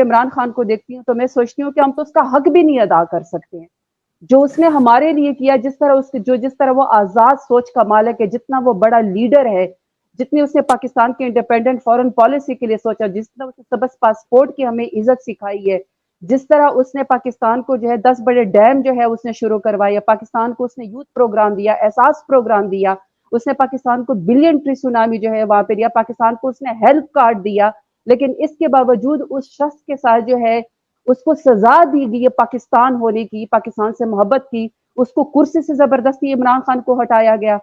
عمران خان کو دیکھتی ہوں تو میں سوچتی ہوں کہ ہم تو اس کا حق بھی نہیں ادا کر سکتے ہیں جو اس نے ہمارے لیے کیا، جس طرح وہ آزاد سوچ کا مالک ہے، جتنا وہ بڑا لیڈر ہے، جتنی اس نے پاکستان کے انڈیپینڈنٹ فورن پالیسی کے لیے سوچا، جس طرح اس نے سبز پاسپورٹ کی ہمیں عزت سکھائی ہے، جس طرح اس نے پاکستان کو جو ہے 10 بڑے ڈیم جو ہے اس نے شروع کروایا، پاکستان کو اس نے یوتھ پروگرام دیا، احساس پروگرام دیا، اس نے پاکستان کو بلین ٹری سونامی جو ہے وہاں پہ دیا، پاکستان کو اس نے ہیلتھ کارڈ دیا، لیکن اس کے باوجود اس شخص کے ساتھ جو ہے اس کو سزا دی گئی ہے پاکستان ہونے کی، پاکستان سے محبت کی، اس کو کرسی سے زبردستی عمران خان کو ہٹایا گیا،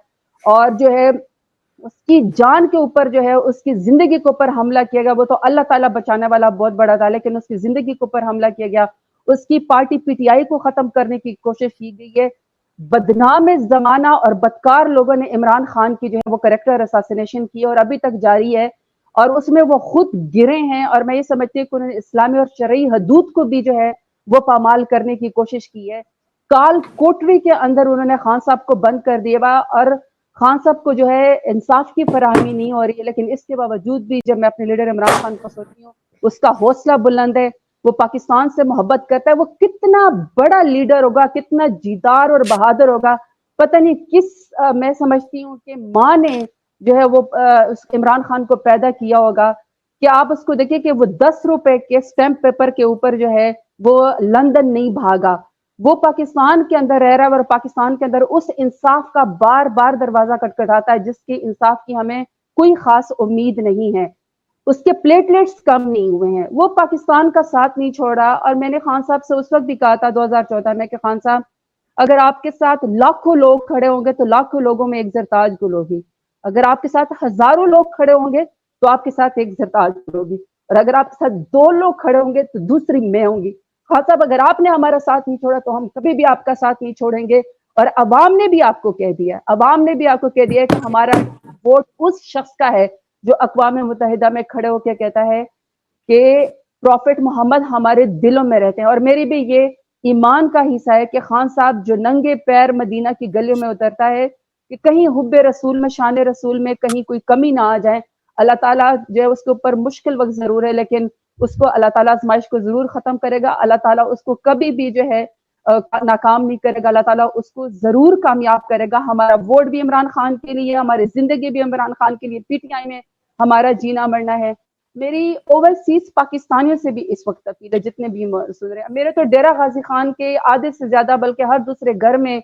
اور جو ہے اس کی جان کے اوپر جو ہے اس کی زندگی کے اوپر حملہ کیا گیا. وہ تو اللہ تعالیٰ بچانے والا بہت بڑا تھا، لیکن اس کی زندگی کے اوپر حملہ کیا گیا. اس کی پارٹی پی ٹی آئی کو ختم کرنے کی کوشش کی گئی ہے. بدنام زمانہ اور بدکار لوگوں نے عمران خان کی جو ہے وہ کریکٹر اساسینیشن کی اور ابھی تک جاری ہے، اور اس میں وہ خود گرے ہیں. اور میں یہ سمجھتی ہوں کہ انہوں نے اسلامی اور شرعی حدود کو بھی جو ہے وہ پامال کرنے کی کوشش کی ہے. کال کوٹری کے اندر انہوں نے خان صاحب کو بند کر دیا، اور خان صاحب کو جو ہے انصاف کی فراہمی نہیں ہو رہی ہے. لیکن اس کے باوجود بھی جب میں اپنے لیڈر عمران خان کو سوچتی ہوں، اس کا حوصلہ بلند ہے، وہ پاکستان سے محبت کرتا ہے. وہ کتنا بڑا لیڈر ہوگا، کتنا جیدار اور بہادر ہوگا، پتہ نہیں کس میں سمجھتی ہوں کہ ماں نے جو ہے وہ عمران خان کو پیدا کیا ہوگا. کہ آپ اس کو دیکھیں کہ وہ 10 روپے کے سٹیمپ پیپر کے اوپر جو ہے وہ لندن نہیں بھاگا، وہ پاکستان کے اندر رہ رہا ہے، اور پاکستان کے اندر اس انصاف کا بار بار دروازہ کٹکھٹاتا ہے جس کے انصاف کی ہمیں کوئی خاص امید نہیں ہے. اس کے پلیٹلیٹس کم نہیں ہوئے ہیں، وہ پاکستان کا ساتھ نہیں چھوڑا. اور میں نے خان صاحب سے اس وقت بھی کہا تھا 2014 میں کہ خان صاحب، اگر آپ کے ساتھ لاکھوں لوگ کھڑے ہوں گے تو لاکھوں لوگوں میں ایک زرتاج گل ہوگی. اگر آپ کے ساتھ ہزاروں لوگ کھڑے ہوں گے تو آپ کے ساتھ ایک زرتاج گل ہوگی. اور اگر آپ کے ساتھ 2 لوگ کھڑے ہوں گے تو دوسری میں ہوں گی. خان صاحب، اگر آپ نے ہمارا ساتھ نہیں چھوڑا تو ہم کبھی بھی آپ کا ساتھ نہیں چھوڑیں گے. اور عوام نے بھی آپ کو کہہ دیا، عوام نے بھی آپ کو کہہ دیا کہ ہمارا ووٹ اس شخص کا ہے جو اقوام متحدہ میں کھڑے ہو کے کہتا ہے کہ پروفٹ محمد ہمارے دلوں میں رہتے ہیں. اور میری بھی یہ ایمان کا حصہ ہے کہ خان صاحب جو ننگے پیر مدینہ کی گلیوں میں اترتا ہے کہ کہیں حب رسول میں، شان رسول میں کہیں کوئی کمی نہ آ جائے. اللہ تعالیٰ جو ہے اس کے اوپر مشکل وقت ضرور ہے، لیکن اس کو اللہ تعالیٰ آزمائش کو ضرور ختم کرے گا. اللہ تعالیٰ اس کو کبھی بھی جو ہے ناکام نہیں کرے گا. اللہ تعالیٰ اس کو ضرور کامیاب کرے گا. ہمارا ووٹ بھی عمران خان کے لیے، ہماری زندگی بھی عمران خان کے لیے، پی ٹی آئی میں ہمارا جینا مرنا ہے. میری اوورسیز پاکستانیوں سے بھی اس وقت اپیل ہے، جتنے بھی سن رہے ہیں. میرے تو ڈیرہ غازی خان کے آدھے سے زیادہ، بلکہ ہر دوسرے گھر میں،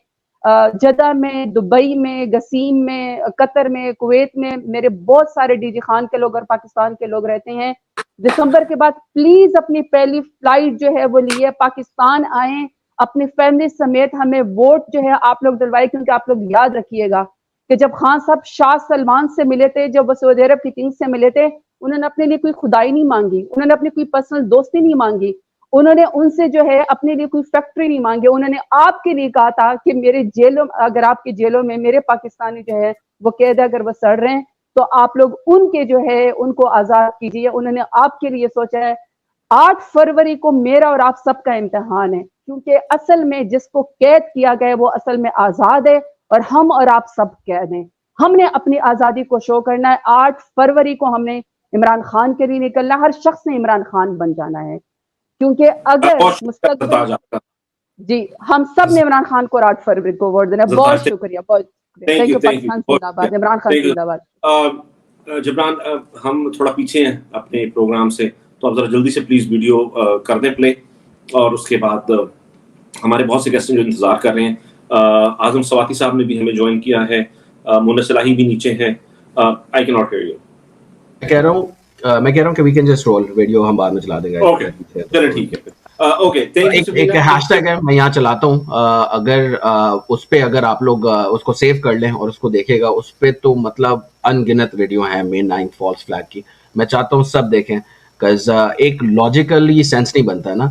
جدہ میں، دبئی میں، گسیم میں، قطر میں، کویت میں میرے بہت سارے ڈی جی خان کے لوگ اور پاکستان کے لوگ رہتے ہیں. دسمبر کے بعد پلیز اپنی پہلی فلائٹ جو ہے وہ لیے پاکستان آئیں، اپنی فیملی سمیت ہمیں ووٹ جو ہے آپ لوگ دلوائے. کیونکہ آپ لوگ یاد رکھیے گا کہ جب خان صاحب شاہ سلمان سے ملے تھے، جب وہ سعودی عرب کی کنگ سے ملے تھے، انہوں نے اپنے لیے کوئی خدائی نہیں مانگی، انہوں نے اپنی کوئی پرسنل دوستی نہیں مانگی، انہوں نے ان سے جو ہے اپنے لیے کوئی فیکٹری نہیں مانگی. انہوں نے آپ کے لیے کہا تھا کہ میرے جیلوں، اگر آپ کی جیلوں میں میرے پاکستانی جو ہے وہ قید ہے، اگر وہ سڑ رہے ہیں تو آپ لوگ ان کے جو ہے ان کو آزاد کیجیے. انہوں نے آپ کے لیے سوچا ہے. 8 فروری کو میرا اور آپ سب کا امتحان ہے، کیونکہ اصل میں جس کو قید کیا گیا وہ اصل میں آزاد ہے، اور ہم اور آپ سب قید ہیں. ہم نے اپنی آزادی کو شو کرنا ہے. 8 فروری کو ہم نے عمران خان کے لیے نکلنا. ہر شخص نے عمران خان بن جانا ہے، کیونکہ اگر مستقبل، جی ہم سب نے عمران خان کو 8 فروری کو ووٹ دینا. بہت شکریہ، بہت شکریہ. Thank you. پاکستان زندہ باد، عمران خان زندہ باد. جبران، ہم تھوڑا پیچھے ہیں اپنے پروگرام سے، تو آپ ذرا جلدی سے پلیز ویڈیو کر دیں پلے، اور اس کے بعد ہمارے بہت سے گیسٹ جو انتظار کر رہے ہیں. اعظم سواتی صاحب نے بھی ہمیں جوائن کیا ہے، مونا صلاحی بھی نیچے ہیں. I can not hear you. میں کہہ رہا ہوں کہ we can just roll video, ہم بعد میں چلا دیں گے. اوکے چلے ٹھیک ہے. ایک ہیش ٹیگ ہے، میں یہاں چلاتا ہوں. اگر اس پہ اگر آپ لوگ اس کو سیو کر لیں اور اس کو دیکھے گا، اس پہ تو مطلب ان گنت ویڈیو ہیں مے 9 فالس فلیگ کی. میں چاہتا ہوں سب دیکھیں، بکاز ایک لاجیکلی سینس نہیں بنتا نا.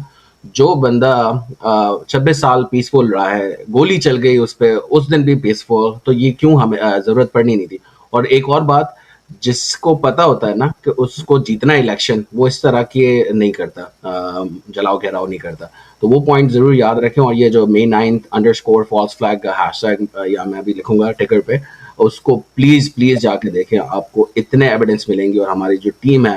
جو بندہ 26 سال پیسفل رہا ہے، گولی چل گئی اس پہ، اس دن بھی پیسفل، تو یہ کیوں ہمیں ضرورت پڑنی نہیں تھی. اور ایک اور بات، جس کو پتا ہوتا ہے نا کہ اس کو جیتنا الیکشن، وہ اس طرح کی نہیں کرتا، جلاؤ گھیراؤ نہیں کرتا. تو وہ پوائنٹ ضرور یاد رکھیں. اور یہ جو May 9 _ false flag hash tag, یا میں بھی لکھوں گا ٹکر پہ، اس کو پلیز جا کے دیکھیں. آپ کو اتنے ایویڈنس ملیں گے. اور ہماری جو ٹیم ہے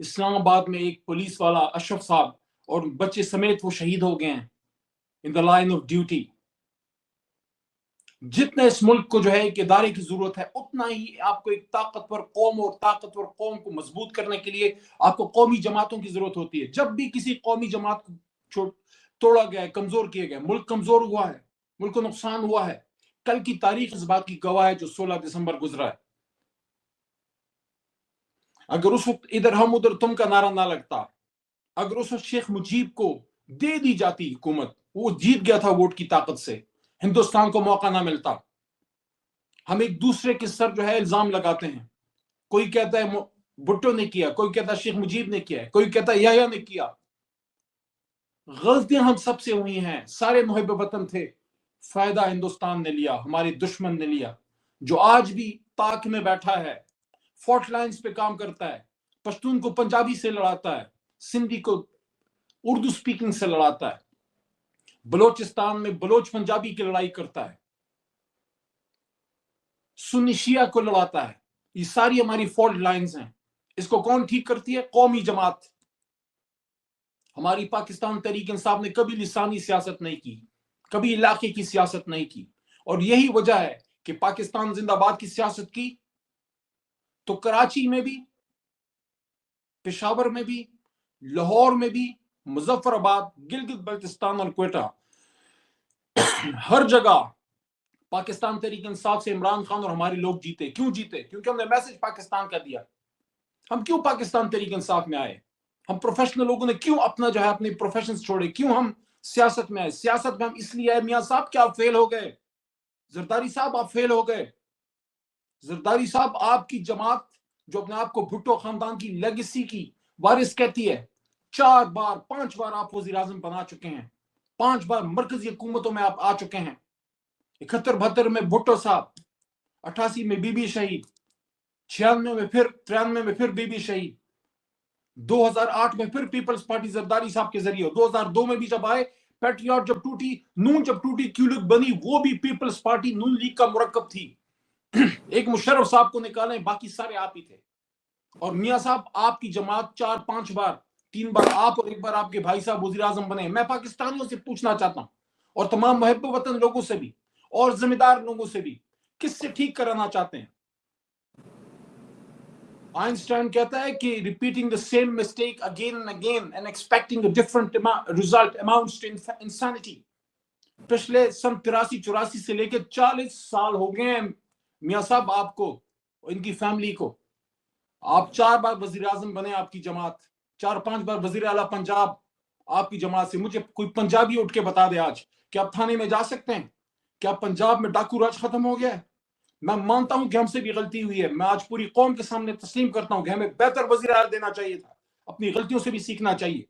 اسلام آباد میں ایک پولیس والا اشرف صاحب اور بچے سمیت وہ شہید ہو گئے ہیں ان دا لائن آف ڈیوٹی. جتنا اس ملک کو جو ہے ایک ادارے کی ضرورت ہے اتنا ہی آپ کو ایک طاقتور قوم اور طاقتور قوم کو مضبوط کرنے کے لیے آپ کو قومی جماعتوں کی ضرورت ہوتی ہے. جب بھی کسی قومی جماعت کو توڑا گیا ہے، کمزور کیا گیا، ملک کمزور ہوا ہے، ملک کو نقصان ہوا ہے. کل کی تاریخ اس بات کی گواہ ہے جو 16 دسمبر گزرا ہے. اگر اس وقت ادھر ہم ادھر تم کا نعرہ نہ لگتا، اگر اس وقت شیخ مجیب کو دے دی جاتی حکومت، وہ جیت گیا تھا ووٹ کی طاقت سے، ہندوستان کو موقع نہ ملتا. ہم ایک دوسرے کے سر جو ہے الزام لگاتے ہیں. کوئی کہتا ہے بھٹو نے کیا، کوئی کہتا ہے شیخ مجیب نے کیا ہے، کوئی کہتا ہے یحییٰ نے کیا. غلطیاں ہم سب سے ہوئی ہیں. سارے محب وطن تھے، فائدہ ہندوستان نے لیا، ہمارے دشمن نے لیا. جو آج بھی تاک میں بیٹھا ہے، فورٹ لائنز پہ کام کرتا ہے، پشتون کو پنجابی سے لڑاتا ہے، سندھی کو اردو سپیکنگ سے لڑاتا ہے، بلوچستان میں بلوچ پنجابی کی لڑائی کرتا ہے، سنی شیعہ کو لڑاتا ہے. یہ ساری ہماری فالٹ لائنز ہیں. اس کو کون ٹھیک کرتی ہے؟ قومی جماعت. ہماری پاکستان تحریک انصاف نے کبھی لسانی سیاست نہیں کی، کبھی علاقے کی سیاست نہیں کی. اور یہی وجہ ہے کہ پاکستان زندہ باد کی سیاست کی تو کراچی میں بھی، پشاور میں بھی، لاہور میں بھی، مظفر آباد، گلگت بلتستان اور کوئٹہ، ہر جگہ پاکستان تحریک انصاف سے عمران خان اور ہمارے لوگ جیتے. کیوں جیتے؟ کیونکہ ہم نے میسج پاکستان کا دیا. ہم کیوں پاکستان تحریک انصاف میں آئے؟ ہم پروفیشنل لوگوں نے کیوں اپنا جو ہے اپنے پروفیشنز چھوڑے؟ کیوں ہم سیاست میں آئے؟ سیاست میں ہم اس لیے آئے میاں صاحب کہ آپ فیل ہو گئے. زرداری صاحب آپ فیل ہو گئے. زرداری صاحب آپ کی جماعت جو اپنے آپ کو بھٹو خاندان کی لیگیسی کی وارث کہتی ہے، 4 بار 5 بار آپ وزیر اعظم بنا چکے ہیں، 5 بار مرکزی حکومتوں میں آپ آ چکے ہیں. 71-72 میں بھٹو صاحب، 88 میں بی بی شہید، 96 میں پھر 93 میں پھر بی بی شہید، 2008 میں پھر پیپلز پارٹی زرداری صاحب کے ذریعے، 2002 میں بھی جب آئے، پیٹریاٹ جب ٹوٹی، نون جب ٹوٹی، کیو لیگ بنی، وہ بھی پیپلز پارٹی نون لیگ کا مرکب تھی. ایک مشرف صاحب کو نکالیں، باقی سارے آپ ہی تھے. اور میاں صاحب آپ کی جماعت 4-5 بار، 3 بار آپ اور 1 بار آپ کے بھائی صاحب وزیر اعظم بنے. میں پاکستانیوں سے پوچھنا چاہتا ہوں اور تمام محب وطن لوگوں سے بھی اور ذمہ دار لوگوں سے بھی، کس سے ٹھیک کرانا چاہتے ہیں؟ آئنسٹائن کہتا ہے کہ repeating the same mistake again and again and expecting a different result amounts to insanity. پچھلے سن 83-84 سے لے کے 40 سال ہو گئے ہیں میاں صاحب آپ کو، ان کی فیملی کو. آپ 4 بار وزیر اعظم بنے، آپ کی جماعت 4-5 بار وزیر اعلیٰ پنجاب آپ کی جماعت سے. مجھے کوئی پنجابی اٹھ کے بتا دے آج کہ آپ تھانے میں جا سکتے ہیں؟ کیا پنجاب میں ڈاکو راج ختم ہو گیا ہے؟ میں مانتا ہوں کہ ہم سے بھی غلطی ہوئی ہے. میں آج پوری قوم کے سامنے تسلیم کرتا ہوں کہ ہمیں بہتر وزیر اعلیٰ دینا چاہیے تھا. اپنی غلطیوں سے بھی سیکھنا چاہیے.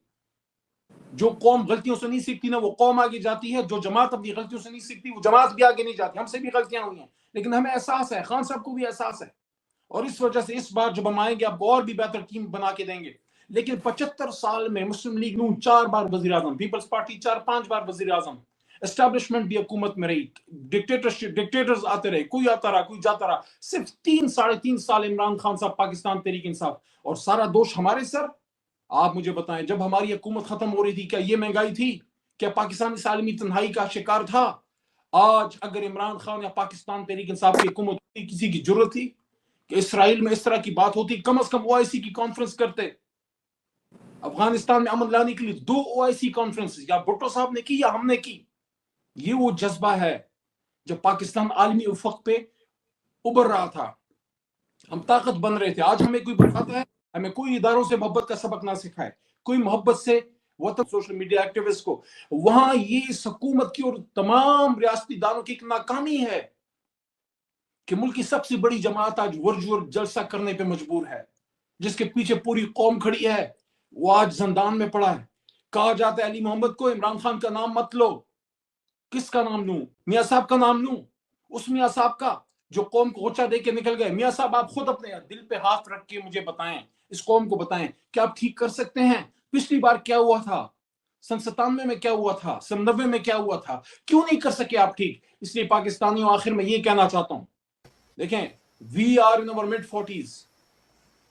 جو قوم غلطیوں سے نہیں سیکھتی نا وہ قوم آگے جاتی ہے. جو جماعت اپنی غلطیوں سے نہیں سیکھتی وہ جماعت بھی آگے نہیں جاتی. ہم سے بھی غلطیاں ہوئی ہیں لیکن ہمیں احساس ہے، خان صاحب کو بھی احساس ہے، اور اس وجہ سے اس بار جب ہم آئیں گے آپ کو اور بھی بہتر ٹیم بنا کے دیں گے. لیکن 75 سال میں مسلم لیگ نون 4 بار وزیر اعظم، پیپلز پارٹی 4-5 بار وزیر اعظم، اسٹیبلشمنٹ بھی حکومت میں رہی، ڈکٹیٹرز آتے رہے، کوئی آتا رہا کوئی جاتا رہا. صرف 3-3.5 سال عمران خان صاحب پاکستان تحریک انصاف، اور سارا دوش ہمارے سر. آپ مجھے بتائیں جب ہماری حکومت ختم ہو رہی تھی کیا یہ مہنگائی تھی؟ کیا پاکستان اس عالمی تنہائی کا شکار تھا؟ آج اگر عمران خان یا پاکستان تحریک انصاف کی حکومت ہوتی، کسی کی ضرورت تھی کہ اسرائیل میں اس طرح کی بات ہوتی، کم از کم OIC کی کانفرنس کرتے. افغانستان میں امن لانے کے لیے 2 OIC کانفرنس یا بھٹو صاحب نے کی یا ہم نے کی. یہ وہ جذبہ ہے جب پاکستان عالمی افق پہ ابھر رہا تھا، ہم طاقت بن رہے تھے. آج ہمیں کوئی بتاتا ہے، ہمیں کوئی اداروں سے محبت کا سبق نہ سکھائے، کوئی محبت سے وطن سوشل میڈیا ایکٹیوسٹ کو. وہاں یہ اس حکومت کی اور تمام ریاستی داروں کی ایک ناکامی ہے کہ ملک کی سب سے بڑی جماعت آج ورچوئل جلسہ کرنے پہ مجبور ہے، جس کے پیچھے پوری قوم کھڑی ہے، وہ آج زندان میں پڑا ہے. کہا جاتا ہے علی محمد کو عمران خان کا نام مت لو. کس کا نام لوں؟ میاں صاحب کا نام لوں؟ اس میاں صاحب کا جو قوم کو غصہ دے کے نکل گئے. میاں صاحب آپ خود اپنے دل پہ ہاتھ رکھ کے مجھے بتائیں، اس قوم کو بتائیں کہ آپ ٹھیک کر سکتے ہیں؟ پچھلی بار کیا ہوا تھا؟ سن 97 میں کیا ہوا تھا؟ سن 90 میں کیا ہوا تھا؟ کیوں نہیں کر سکے آپ ٹھیک؟ اس لیے پاکستانیوں آخر میں یہ کہنا چاہتا ہوں، دیکھیں وی آر ان اور mid 40s.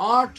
8